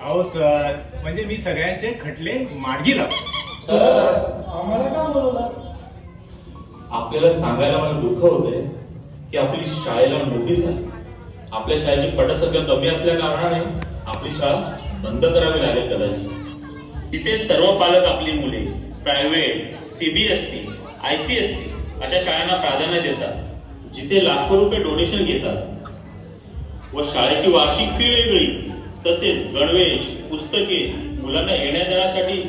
अहो सर, म्हणजे मी सगळ्यांचे खटले मार्गी लावतो. सर आम्हाला का बोलवलं? आपल्याला सांगायला मला दुःख होतंय की आपली शाळेला नोटीस आहे. आपल्या शाळेची पटसंख्या कमी असल्या कारणाने आपली शाळा बंद करावी लागेल कदाचित. तिथे सर्व पालक आपली मुले प्रायव्हेट, सीबीएसई, ICSE अशा शाळांना प्राधान्य देतात, जिथे लाखो रुपये डोनेशन घेतात व शाळेची वार्षिक फी वेगळी, तसेच गणवेश, पुस्तके, मुलांना येण्या जाण्यासाठी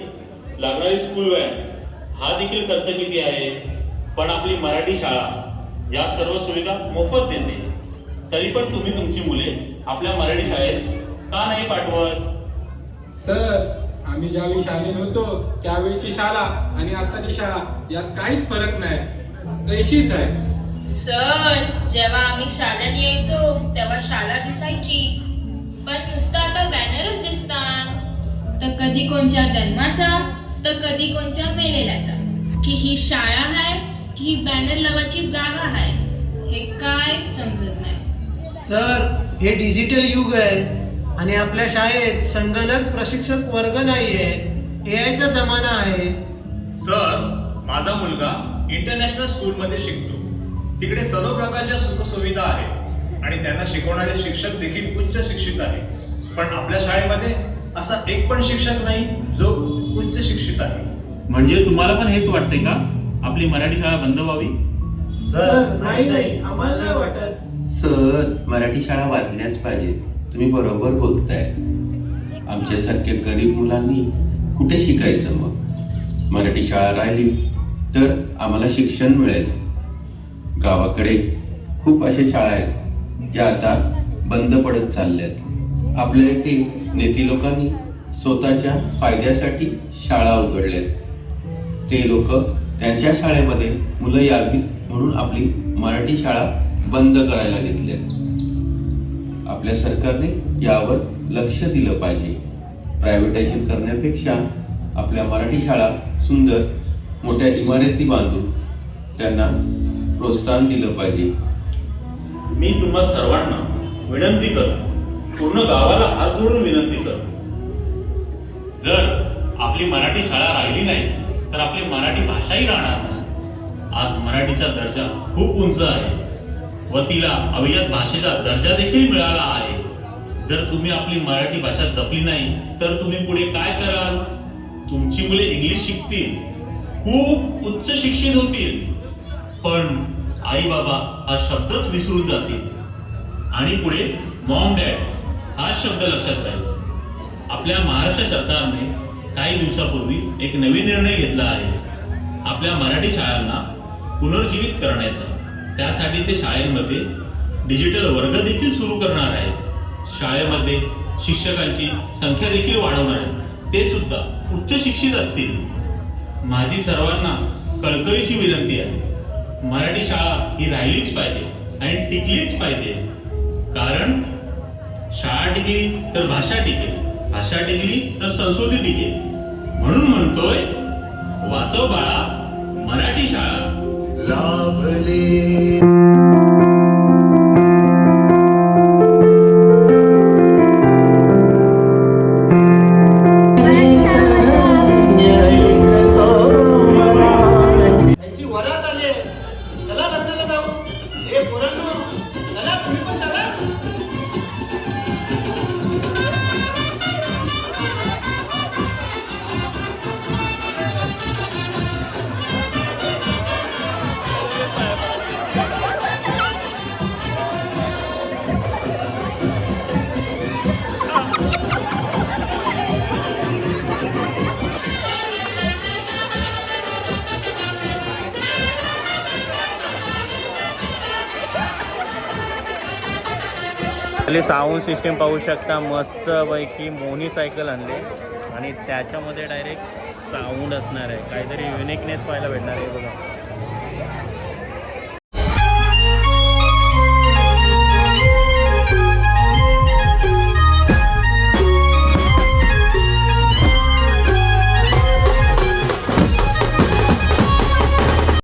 लागणारी स्कूल व्हॅन हा देखील खर्च किती आहे. पण आपली मराठी शाळा या सर्व सुविधा मोफत देते. तरी पण तुम्ही तुमची मुले आपल्या मराठी शाळेत का नाही पाठवत? सर, आम्ही ज्यावेळी शाळेत होतो त्यावेळीची शाळा आणि आत्ताची शाळा यात काहीच फरक नाही, तशीच आहे. सर, जेव्हा आम्ही शाळेत यायचो तेव्हा शाळा दिसायची, पण नुसतं आता बॅनरच दिसतात. तर कधी कोणच्या जन्माचा तर कधी कोणच्या मेलेल्याचा, की ही शाळा आहे की ही बॅनर लावायची जागा आहे, हे काय समजत नाही. सर हे डिजिटल युग आहे आणि आपल्या शाळेत संगणक प्रशिक्षक वर्ग नाहीये, AI चा जमाना आहे. सर, माझा मुलगा इंटरनॅशनल स्कूलमध्ये शिकतो. तिकडे सर्व प्रकारच्या सुखसुविधा आहेत आणि त्यांना शिकवणारे शिक्षक देखील उच्च शिक्षित आहेत. पण आपल्या शाळेमध्ये असा एक पण शिक्षक नाही जो उच्च शिक्षित आहे. म्हणजे तुम्हाला पण हेच वाटतंय का आपली मराठी शाळा बंद व्हावी? सर नाही आम्हाला नाही वाटत. सर मराठी शाळा वाचल्याच पाहिजे. तुम्ही बरोबर बोलताय. आमच्यासारख्या गरीब मुलांनी कुठे शिकायचं मग? मराठी शाळा राहिली तर आम्हाला शिक्षण मिळेल. गावाकडे खूप अशा शाळा आहेत ज्या आता बंद पडत चालल्यात. आपल्या इथे नेते लोकांनी स्वतःच्या फायद्यासाठी शाळा उघडल्यात. ते लोक त्यांच्या शाळेमध्ये मुलं यावी म्हणून आपली मराठी शाळा बंद करायला घेतल्यात. आपल्या सरकारने यावर लक्ष दिलं पाहिजे. प्रायव्हेटायझेशन करण्यापेक्षा आपल्या मराठी शाळा सुंदर मोठ्या इमारती बांधून त्यांना प्रोत्साहन दिलं पाहिजे. मी तुम्हा सर्वांना विनंती करतो, पूर्ण गावाला हात जोडून विनंती करतो, जर आपली मराठी शाळा राहिली नाही तर आपली मराठी भाषाही राहणार नाही. आज मराठीचा दर्जा खूप उंच आहे व तिला अभिजात भाषेचा दर्जा देखील मिळाला आहे. जर तुम्ही आपली मराठी भाषा जपली नाही तर तुम्ही पुढे काय कराल? तुमची मुले इंग्लिश शिकतील, खूप उच्च शिक्षित होतील, पण आई बाबा हा शब्दच विसरून जातील आणि पुढे मॉम डॅड हा शब्द लक्षात राहील. आपल्या महाराष्ट्र सरकारने काही दिवसापूर्वी एक नवीन निर्णय घेतला आहे आपल्या मराठी शाळांना पुनर्जीवित करण्याचा. त्यासाठी ते शाळेमध्ये डिजिटल वर्ग देखील सुरू करणार आहेत. शाळेमध्ये शिक्षकांची संख्या देखील वाढवणार आहे, ते सुद्धा उच्च शिक्षित असतील. माझी सर्वांना कळकळीची विनंती आहे, मराठी शाळा ही राहिलीच पाहिजे आणि टिकलीच पाहिजे. कारण शाळा टिकली तर भाषा टिकेल, भाषा टिकली तर संस्कृती टिकेल. म्हणून म्हणतोय, वाचव बाळा मराठी शाळा. लाभले यांची वरात आली. चला लग्नाला जाऊ. हे पोरांनो, चला तुम्ही पण चला. साऊंड सिस्टीम पाहू शकता, मस्त पैकी मोनी सायकल आणले आणि त्याच्यामध्ये डायरेक्ट साऊंड असणार आहे. काहीतरी युनिकनेस पाहायला भेटणार आहे बघा.